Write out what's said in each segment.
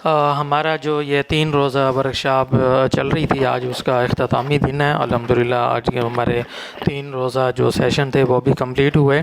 ہمارا جو یہ 3 روزہ ورکشاپ چل رہی تھی، آج اس کا اختتامی دن ہے الحمدللہ۔ آج کے ہمارے 3 روزہ جو سیشن تھے وہ بھی کمپلیٹ ہوئے۔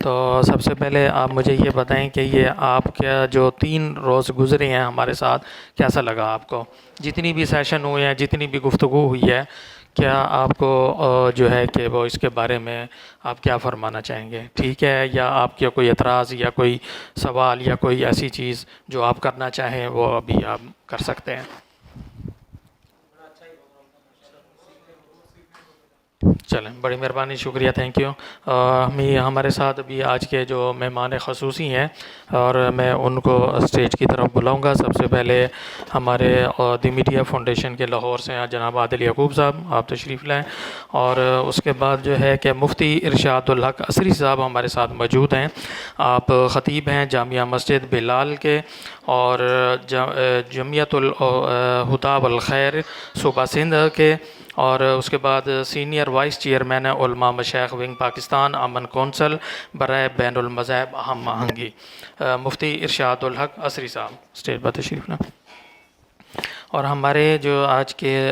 تو سب سے پہلے آپ مجھے یہ بتائیں کہ یہ آپ کا جو 3 روز گزرے ہیں ہمارے ساتھ، کیسا لگا آپ کو؟ جتنی بھی سیشن ہوئے ہیں، جتنی بھی گفتگو ہوئی ہے، کیا آپ کو جو ہے کہ وہ اس کے بارے میں آپ کیا فرمانا چاہیں گے؟ ٹھیک ہے، یا آپ کا کوئی اعتراض یا کوئی سوال یا کوئی ایسی چیز جو آپ کرنا چاہیں وہ ابھی آپ کر سکتے ہیں۔ چلیں، بڑی مہربانی، شکریہ، تھینک یو۔ ہمارے ساتھ ابھی آج کے جو مہمان خصوصی ہیں اور میں ان کو اسٹیج کی طرف بلاؤں گا۔ سب سے پہلے ہمارے دی میڈیا فاؤنڈیشن کے لاہور سے ہیں جناب عادل یعقوب صاحب، آپ تشریف لائیں۔ اور اس کے بعد جو ہے کہ مفتی ارشاد الحق عصری صاحب ہمارے ساتھ موجود ہیں۔ آپ خطیب ہیں جامعہ مسجد بلال کے اور جمعیت الہدیٰ والخیر صوبہ سندھ کے، اور اس کے بعد سینئر وائس چیئرمین علماء مشائخ ونگ پاکستان امن کونسل برائے بین المذاہب ہم آہنگی، مفتی ارشاد الحق عصری صاحب اسٹیج پر تشریف لائیں۔ اور ہمارے جو آج کے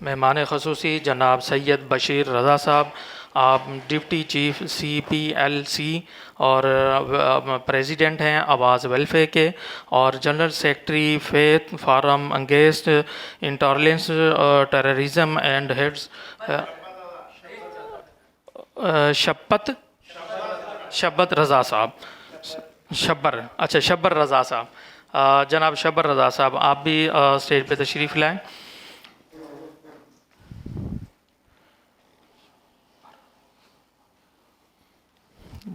مہمان خصوصی جناب سید بشیر رضا صاحب، آپ deputy chief C P L C اور پریزیڈنٹ ہیں آواز ویلفیئر کے، اور general secretary faith forum against intolerance terrorism and heads Shabbar Raza صاحب، شبر رضا صاحب، جناب شبر رضا صاحب آپ بھی اسٹیج پہ تشریف لائیں۔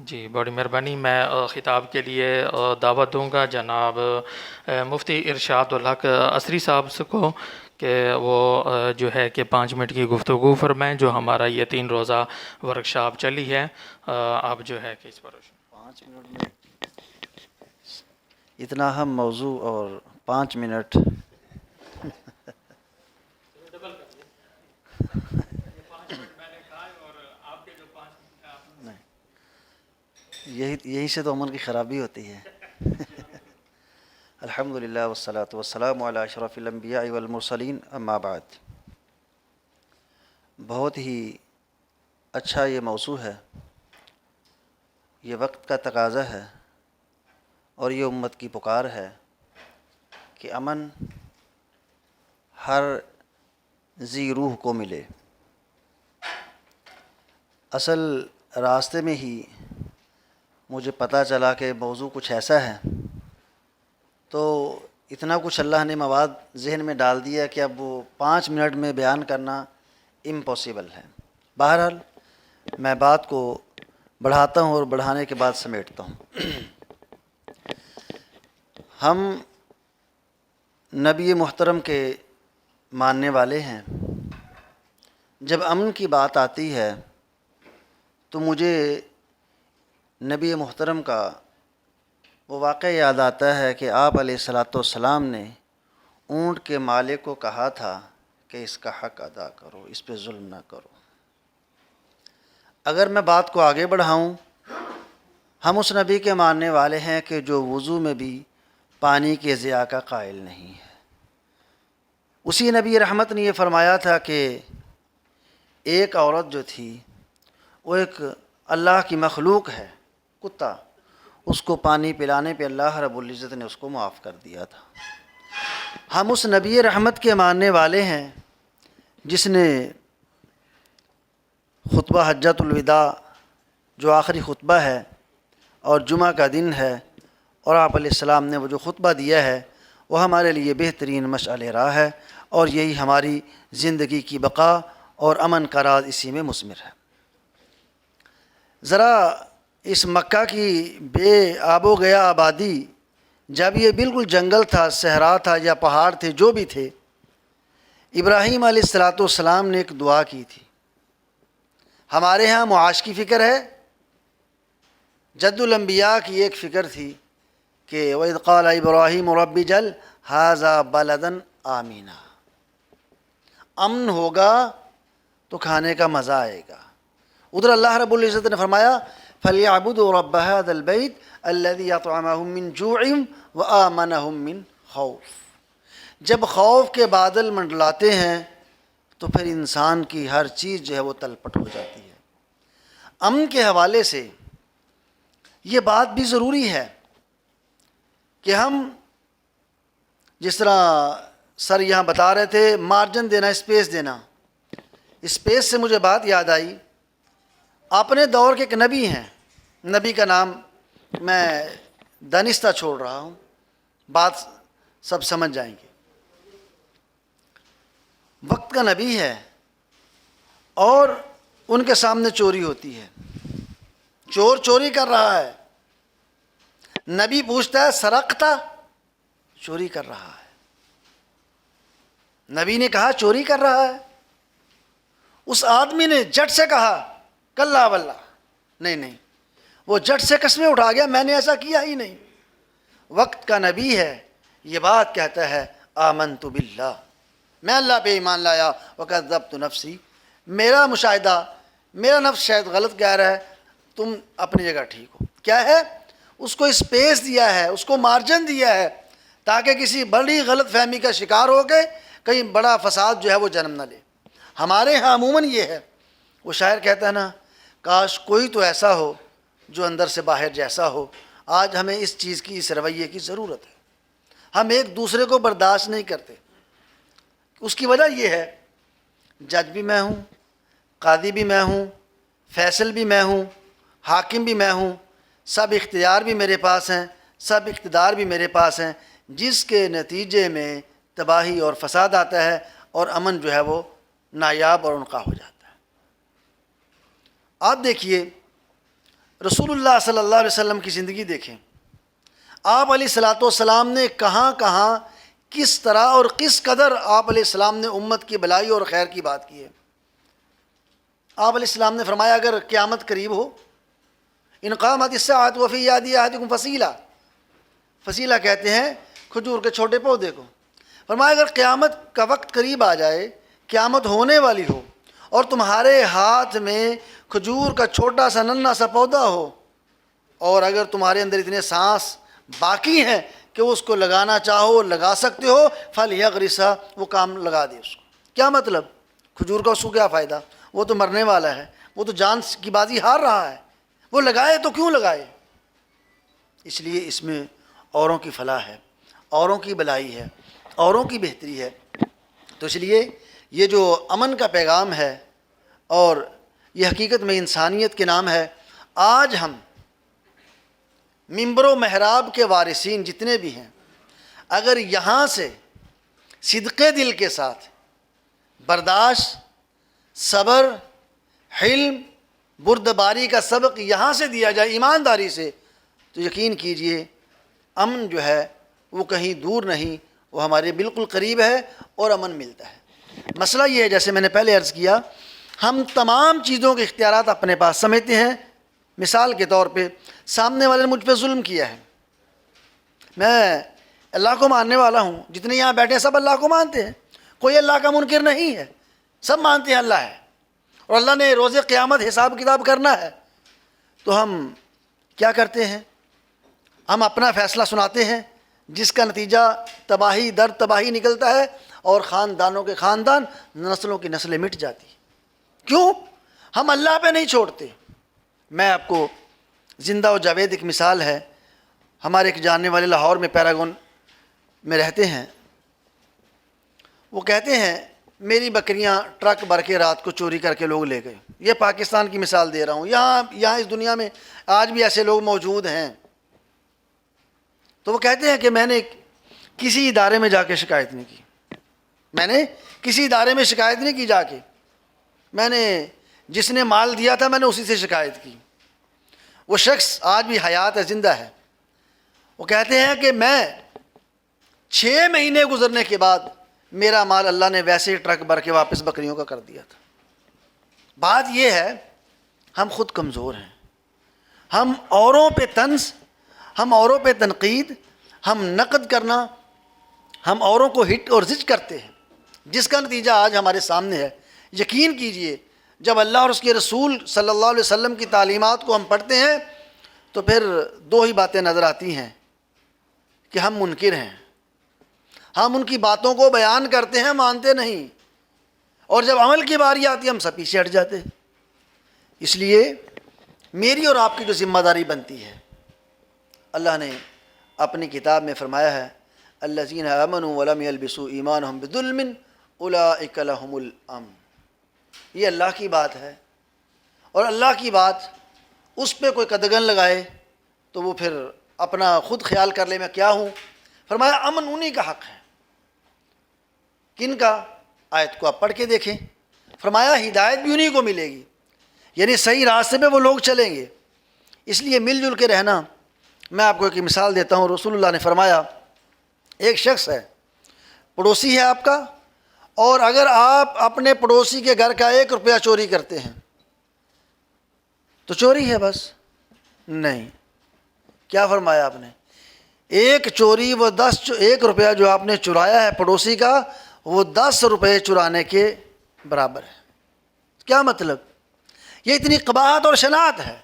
جی، بڑی مہربانی۔ میں خطاب کے لیے دعوت دوں گا جناب مفتی ارشاد الحق عصری صاحب کو کہ وہ جو ہے کہ 5 منٹ کی گفتگو فرمائیں جو ہمارا یہ 3 روزہ ورکشاپ چلی ہے۔ آپ جو ہے کہ اس پر 5 منٹ میں اتنا اہم موضوع اور 5 منٹ یہی سے تو عمل کی خرابی ہوتی ہے۔ الحمدللہ والصلاة والسلام علی اشرف الانبیاء والمرسلین، اما بعد۔ بہت ہی اچھا یہ موضوع ہے، یہ وقت کا تقاضا ہے اور یہ امت کی پکار ہے کہ امن ہر ذی روح کو ملے۔ اصل راستے میں ہی مجھے پتہ چلا کہ موضوع کچھ ایسا ہے، تو اتنا کچھ اللہ نے مواد ذہن میں ڈال دیا کہ اب وہ 5 منٹ میں بیان کرنا امپاسبل ہے۔ بہرحال میں بات کو بڑھاتا ہوں اور بڑھانے کے بعد سمیٹتا ہوں۔ ہم نبی محترم کے ماننے والے ہیں۔ جب امن کی بات آتی ہے تو مجھے نبی محترم کا وہ واقعہ یاد آتا ہے کہ آپ علیہ الصلاۃ والسلام نے اونٹ کے مالک کو کہا تھا کہ اس کا حق ادا کرو، اس پہ ظلم نہ کرو۔ اگر میں بات کو آگے بڑھاؤں، ہم اس نبی کے ماننے والے ہیں کہ جو وضو میں بھی پانی کے ضیاع کا قائل نہیں ہے۔ اسی نبی رحمت نے یہ فرمایا تھا کہ ایک عورت جو تھی وہ ایک اللہ کی مخلوق ہے، کتا، اس کو پانی پلانے پہ اللہ رب العزت نے اس کو معاف کر دیا تھا۔ ہم اس نبی رحمت کے ماننے والے ہیں جس نے خطبہ حجۃ الوداع جو آخری خطبہ ہے اور جمعہ کا دن ہے، اور آپ علیہ السلام نے وہ جو خطبہ دیا ہے وہ ہمارے لیے بہترین مشعل راہ ہے، اور یہی ہماری زندگی کی بقا اور امن کا راز اسی میں مثمر ہے۔ ذرا اس مکہ کی بے آب و گیا آبادی، جب یہ بالکل جنگل تھا، صحرا تھا یا پہاڑ تھے، جو بھی تھے، ابراہیم علیہ الصلاۃ والسلام نے ایک دعا کی تھی۔ ہمارے ہاں معاش کی فکر ہے، جد الانبیاء کی ایک فکر تھی کہ وَإِذْ قَالَ إِبْرَاهِيمُ رَبِّ اجْعَلْ هَٰذَا بَلَدًا آمِنًا، امن ہوگا تو کھانے کا مزہ آئے گا۔ ادھر اللہ رب العزت نے فرمایا فَلْيَعْبُدُوا رَبَّ هَذَا الْبَيْتِ الَّذِي أَطْعَمَهُم مِّن جُوعٍ وَآمَنَهُم مِّن خَوْفٍ۔ جب خوف کے بادل منڈلاتے ہیں تو پھر انسان کی ہر چیز جو ہے وہ تلپٹ ہو جاتی ہے۔ امن کے حوالے سے یہ بات بھی ضروری ہے کہ ہم جس طرح سر یہاں بتا رہے تھے مارجن دینا، اسپیس دینا، اسپیس سے مجھے بات یاد آئی، اپنے دور کے ایک نبی ہیں، نبی کا نام میں دانستہ چھوڑ رہا ہوں، بات سب سمجھ جائیں گے۔ وقت کا نبی ہے اور ان کے سامنے چوری ہوتی ہے، چور چوری کر رہا ہے، نبی پوچھتا ہے سرقتا؟ چوری کر رہا ہے۔ نبی نے کہا چوری کر رہا ہے؟ اس آدمی نے جٹ سے کہا کلا واللہ، نہیں، وہ جٹ سے قسمیں اٹھا گیا، میں نے ایسا کیا ہی نہیں۔ وقت کا نبی ہے، یہ بات کہتا ہے آمنت باللہ، میں اللہ پہ ایمان لایا، وکذبت نفسی، میرا مشاہدہ، میرا نفس شاید غلط کہہ رہا ہے، تم اپنی جگہ ٹھیک ہو۔ کیا ہے؟ اس کو اسپیس دیا ہے، اس کو مارجن دیا ہے تاکہ کسی بڑی غلط فہمی کا شکار ہو کے کہیں بڑا فساد جو ہے وہ جنم نہ لے۔ ہمارے ہاں عموماً یہ ہے، وہ شاعر کہتا ہے نا، کاش کوئی تو ایسا ہو جو اندر سے باہر جیسا ہو۔ آج ہمیں اس چیز کی، اس رویے کی ضرورت ہے۔ ہم ایک دوسرے کو برداشت نہیں کرتے۔ اس کی وجہ یہ ہے جج بھی میں ہوں، قاضی بھی میں ہوں، فیصل بھی میں ہوں، حاکم بھی میں ہوں، سب اختیار بھی میرے پاس ہیں، سب اقتدار بھی میرے پاس ہیں، جس کے نتیجے میں تباہی اور فساد آتا ہے اور امن جو ہے وہ نایاب اور عنقا ہو جاتا ہے۔ آپ دیکھیے رسول اللہ صلی اللہ علیہ وسلم کی زندگی دیکھیں، آپ علیہ الصلاۃ والسلام نے کہاں کہاں کس طرح اور کس قدر آپ علیہ السلام نے امت کی بھلائی اور خیر کی بات کی ہے۔ آپ علیہ السلام نے فرمایا اگر قیامت قریب ہو، ان قامت الساعۃ وفی یدی احدکم فصیلہ، فصیلہ کہتے ہیں کھجور کے چھوٹے پودے کو، فرمایا اگر قیامت کا وقت قریب آ جائے، قیامت ہونے والی ہو اور تمہارے ہاتھ میں کھجور کا چھوٹا سا ننھا سا پودا ہو، اور اگر تمہارے اندر اتنے سانس باقی ہیں کہ اس کو لگانا چاہو لگا سکتے ہو، فَلْيَغْرِسْهَا، وہ کام لگا دے اس کو۔ کیا مطلب؟ کھجور کا اس کو کیا فائدہ؟ وہ تو مرنے والا ہے، وہ تو جان کی بازی ہار رہا ہے، وہ لگائے تو کیوں لگائے؟ اس لیے اس میں اوروں کی فلاح ہے، اوروں کی بھلائی ہے، اوروں کی بہتری ہے۔ تو اس لیے یہ جو امن کا پیغام ہے اور یہ حقیقت میں انسانیت کے نام ہے، آج ہم ممبر و محراب کے وارثین جتنے بھی ہیں، اگر یہاں سے صدقے دل کے ساتھ برداشت، صبر، حلم، بردباری کا سبق یہاں سے دیا جائے ایمانداری سے، تو یقین کیجئے امن جو ہے وہ کہیں دور نہیں، وہ ہمارے بالکل قریب ہے اور امن ملتا ہے۔ مسئلہ یہ ہے، جیسے میں نے پہلے عرض کیا، ہم تمام چیزوں کے اختیارات اپنے پاس سمجھتے ہیں۔ مثال کے طور پہ سامنے والے نے مجھ پہ ظلم کیا ہے، میں اللہ کو ماننے والا ہوں، جتنے یہاں بیٹھے ہیں سب اللہ کو مانتے ہیں، کوئی اللہ کا منکر نہیں ہے، سب مانتے ہیں اللہ ہے اور اللہ نے روز قیامت حساب کتاب کرنا ہے۔ تو ہم کیا کرتے ہیں؟ ہم اپنا فیصلہ سناتے ہیں جس کا نتیجہ تباہی در تباہی نکلتا ہے اور خاندانوں کے خاندان، نسلوں کی نسلیں مٹ جاتی ہیں۔ کیوں؟ ہم اللہ پہ نہیں چھوڑتے۔ میں آپ کو زندہ و جاوید ایک مثال ہے، ہمارے ایک جاننے والے لاہور میں پیراگون میں رہتے ہیں، وہ کہتے ہیں میری بکریاں ٹرک بھر کے رات کو چوری کر کے لوگ لے گئے۔ یہ پاکستان کی مثال دے رہا ہوں، یہاں اس دنیا میں آج بھی ایسے لوگ موجود ہیں۔ تو وہ کہتے ہیں کہ میں نے کسی ادارے میں جا کے شکایت نہیں کی، میں نے کسی ادارے میں شکایت نہیں کی، جا کے میں نے جس نے مال دیا تھا میں نے اسی سے شکایت کی۔ وہ شخص آج بھی حیات ہے، زندہ ہے۔ وہ کہتے ہیں کہ میں 6 مہینے گزرنے کے بعد میرا مال اللہ نے ویسے ہی ٹرک بھر کے واپس بکریوں کا کر دیا تھا۔ بات یہ ہے ہم خود کمزور ہیں، ہم اوروں پہ طنز، ہم اوروں پہ تنقید، ہم نقد کرنا، ہم اوروں کو ہٹ اور زج کرتے ہیں، جس کا نتیجہ آج ہمارے سامنے ہے۔ یقین کیجئے جب اللہ اور اس کے رسول صلی اللہ علیہ وسلم کی تعلیمات کو ہم پڑھتے ہیں تو پھر دو ہی باتیں نظر آتی ہیں کہ ہم منکر ہیں، ہم ان کی باتوں کو بیان کرتے ہیں، مانتے نہیں، اور جب عمل کی باری آتی ہے ہم سب پیچھے ہٹ جاتے ہیں۔ اس لیے میری اور آپ کی جو ذمہ داری بنتی ہے، اللہ نے اپنی کتاب میں فرمایا ہے الذین آمنوا ولم یلبسوا ایمانہم بظلم اولئک لہم الامن، یہ اللہ کی بات ہے، اور اللہ کی بات اس پہ کوئی قدغن لگائے تو وہ پھر اپنا خود خیال کر لے میں کیا ہوں۔ فرمایا امن انہی کا حق ہے، کن کا؟ آیت کو آپ پڑھ کے دیکھیں، فرمایا ہدایت بھی انہی کو ملے گی، یعنی صحیح راستے پہ وہ لوگ چلیں گے۔ اس لیے مل جل کے رہنا، میں آپ کو ایک مثال دیتا ہوں۔ رسول اللہ نے فرمایا ایک شخص ہے، پڑوسی ہے آپ کا، اور اگر آپ اپنے پڑوسی کے گھر کا 1 روپیہ چوری کرتے ہیں تو چوری ہے بس؟ نہیں، کیا فرمایا آپ نے؟ ایک چوری وہ 1 روپیہ جو آپ نے چرایا ہے پڑوسی کا، وہ 10 روپے چرانے کے برابر ہے۔ کیا مطلب؟ یہ اتنی قباحت اور شناعت ہے،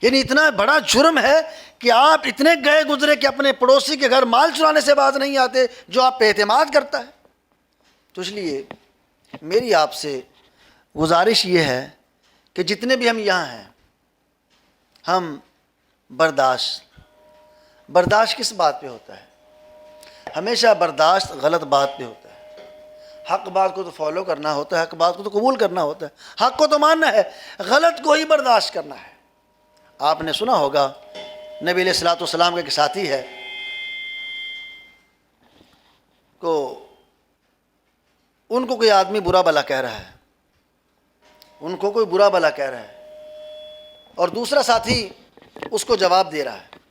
یعنی اتنا بڑا جرم ہے کہ آپ اتنے گئے گزرے کہ اپنے پڑوسی کے گھر مال چرانے سے باز نہیں آتے جو آپ پہ اعتماد کرتا ہے۔ تو اس لیے میری آپ سے گزارش یہ ہے کہ جتنے بھی ہم یہاں ہیں، ہم برداشت کس بات پہ ہوتا ہے؟ ہمیشہ برداشت غلط بات پہ ہوتا ہے۔ حق بات کو تو فالو کرنا ہوتا ہے، حق بات کو تو قبول کرنا ہوتا ہے، حق کو تو ماننا ہے، غلط کو ہی برداشت کرنا ہے۔ آپ نے سنا ہوگا نبی علیہ الصلوۃ والسلام کا ایک ساتھی ہے کو ان کو کوئی آدمی برا بھلا کہہ رہا ہے، ان کو کوئی برا بھلا کہہ رہا ہے، اور دوسرا ساتھی اس کو جواب دے رہا ہے۔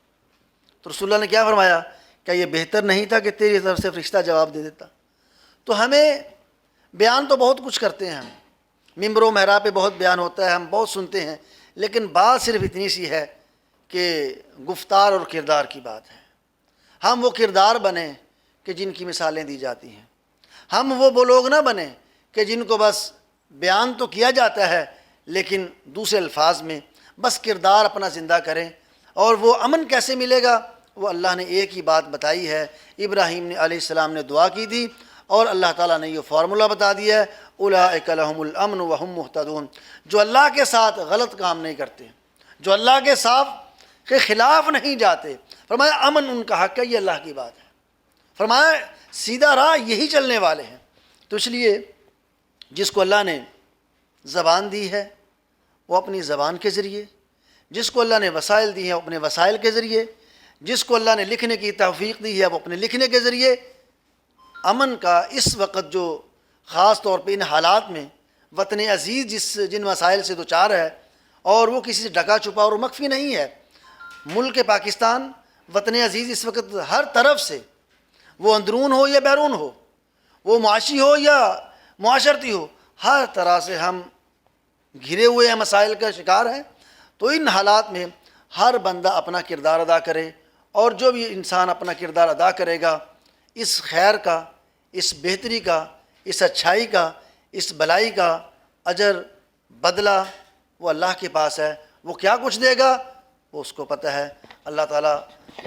تو رسول اللہ نے کیا فرمایا؟ کیا یہ بہتر نہیں تھا کہ تیری طرف سے فرشتہ جواب دے دیتا؟ تو ہمیں بیان تو بہت کچھ کرتے ہیں، ہم ممبر و محراب پہ بہت بیان ہوتا ہے، ہم بہت سنتے ہیں، لیکن بات صرف اتنی سی ہے کہ گفتار اور کردار کی بات ہے۔ ہم وہ کردار بنیں کہ جن کی مثالیں دی جاتی ہیں، ہم وہ لوگ نہ بنیں کہ جن کو بس بیان تو کیا جاتا ہے لیکن دوسرے الفاظ میں، بس کردار اپنا زندہ کریں۔ اور وہ امن کیسے ملے گا؟ وہ اللہ نے ایک ہی بات بتائی ہے، ابراہیم علیہ السلام نے دعا کی تھی اور اللہ تعالیٰ نے یہ فارمولہ بتا دیا ہے، اولئک لہم الامن وہم مہتدون، جو اللہ کے ساتھ غلط کام نہیں کرتے، جو اللہ کے خلاف نہیں جاتے۔ فرمایا امن ان کا حق ہے، یہ اللہ کی بات ہے۔ فرمایا سیدھا راہ یہی چلنے والے ہیں۔ تو اس لیے جس کو اللہ نے زبان دی ہے وہ اپنی زبان کے ذریعے، جس کو اللہ نے وسائل دی ہیں وہ اپنے وسائل کے ذریعے، جس کو اللہ نے لکھنے کی توفیق دی ہے وہ اپنے لکھنے کے ذریعے امن کا اس وقت جو خاص طور پہ ان حالات میں وطن عزیز جن مسائل سے دوچار ہے، اور وہ کسی سے ڈھکا چھپا اور مخفی نہیں ہے۔ ملک پاکستان وطن عزیز اس وقت ہر طرف سے، وہ اندرون ہو یا بیرون ہو، وہ معاشی ہو یا معاشرتی ہو، ہر طرح سے ہم گھرے ہوئے ہیں، مسائل کا شکار ہیں۔ تو ان حالات میں ہر بندہ اپنا کردار ادا کرے، اور جو بھی انسان اپنا کردار ادا کرے گا، اس خیر کا، اس بہتری کا، اس اچھائی کا، اس بلائی کا اجر بدلہ وہ اللہ کے پاس ہے۔ وہ کیا کچھ دے گا وہ اس کو پتہ ہے۔ اللہ تعالیٰ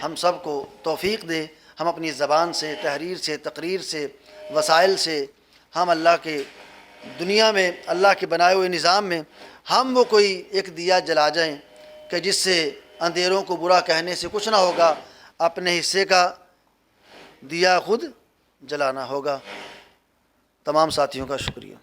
ہم سب کو توفیق دے، ہم اپنی زبان سے، تحریر سے، تقریر سے، وسائل سے، ہم اللہ کے دنیا میں، اللہ کے بنائے ہوئے نظام میں ہم وہ کوئی ایک دیا جلا جائیں کہ جس سے اندھیروں کو برا کہنے سے کچھ نہ ہوگا، اپنے حصے کا دیا خود جلانا ہوگا۔ تمام ساتھیوں کا شکریہ۔